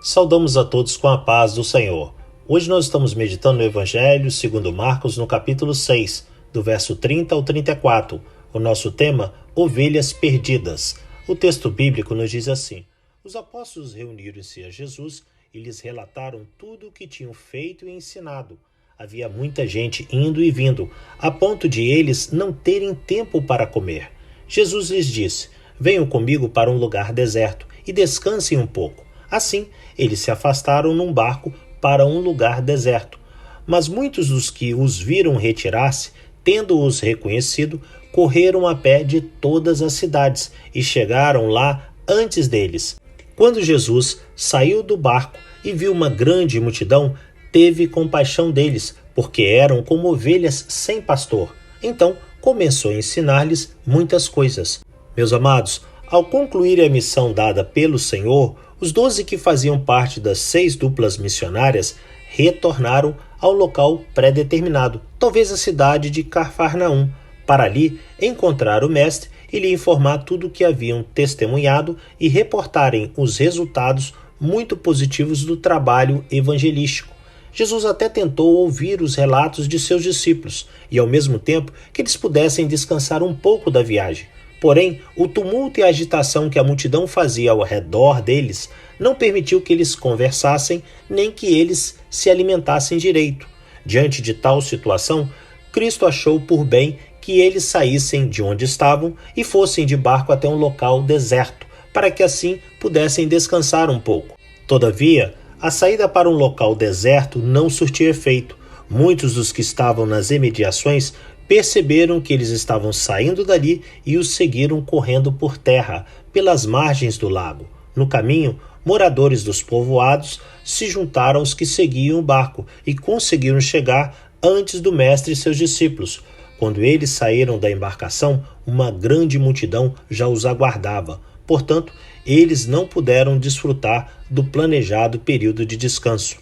Saudamos a todos com a paz do Senhor. Hoje nós estamos meditando no Evangelho segundo Marcos, no capítulo 6, do verso 30 ao 34. O nosso tema, Ovelhas Perdidas. O texto bíblico nos diz assim: Os apóstolos reuniram-se a Jesus e lhes relataram tudo o que tinham feito e ensinado. Havia muita gente indo e vindo, a ponto de eles não terem tempo para comer. Jesus lhes disse: Venham comigo para um lugar deserto e descansem um pouco. Assim, eles se afastaram num barco para um lugar deserto. Mas muitos dos que os viram retirar-se, tendo-os reconhecido, correram a pé de todas as cidades e chegaram lá antes deles. Quando Jesus saiu do barco e viu uma grande multidão, teve compaixão deles, porque eram como ovelhas sem pastor. Então começou a ensinar-lhes muitas coisas. Meus amados, ao concluir a missão dada pelo Senhor, os 12 que faziam parte das 6 duplas missionárias retornaram ao local pré-determinado, talvez a cidade de Cafarnaum, para ali encontrar o mestre e lhe informar tudo o que haviam testemunhado e reportarem os resultados muito positivos do trabalho evangelístico. Jesus até tentou ouvir os relatos de seus discípulos e, ao mesmo tempo, que eles pudessem descansar um pouco da viagem. Porém, o tumulto e a agitação que a multidão fazia ao redor deles não permitiu que eles conversassem nem que eles se alimentassem direito. Diante de tal situação, Cristo achou por bem que eles saíssem de onde estavam e fossem de barco até um local deserto, para que assim pudessem descansar um pouco. Todavia, a saída para um local deserto não surtiu efeito. Muitos dos que estavam nas imediações perceberam que eles estavam saindo dali e os seguiram correndo por terra, pelas margens do lago. No caminho, moradores dos povoados se juntaram aos que seguiam o barco e conseguiram chegar antes do mestre e seus discípulos. Quando eles saíram da embarcação, uma grande multidão já os aguardava. Portanto, eles não puderam desfrutar do planejado período de descanso.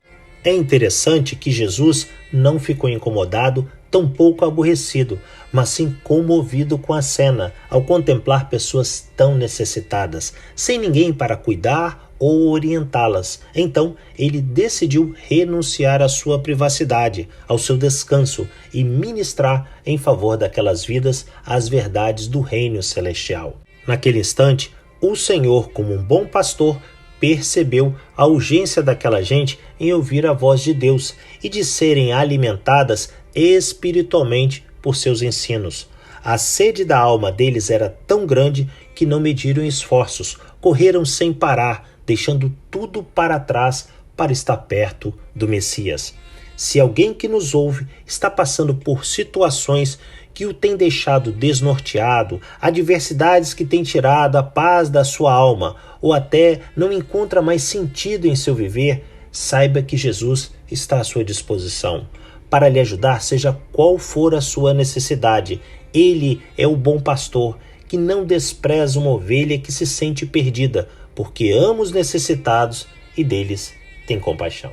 É interessante que Jesus não ficou incomodado, tampouco aborrecido, mas sim comovido com a cena, ao contemplar pessoas tão necessitadas, sem ninguém para cuidar ou orientá-las. Então, ele decidiu renunciar à sua privacidade, ao seu descanso e ministrar em favor daquelas vidas as verdades do reino celestial. Naquele instante, o Senhor, como um bom pastor, percebeu a urgência daquela gente em ouvir a voz de Deus e de serem alimentadas espiritualmente por seus ensinos. A sede da alma deles era tão grande que não mediram esforços, correram sem parar, deixando tudo para trás para estar perto do Messias. Se alguém que nos ouve está passando por situações que o tem deixado desnorteado, adversidades que têm tirado a paz da sua alma, ou até não encontra mais sentido em seu viver, saiba que Jesus está à sua disposição para lhe ajudar, seja qual for a sua necessidade. Ele é o bom pastor, que não despreza uma ovelha que se sente perdida, porque ama os necessitados e deles tem compaixão.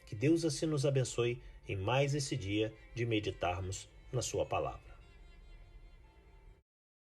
Que Deus assim nos abençoe em mais esse dia de meditarmos na sua palavra.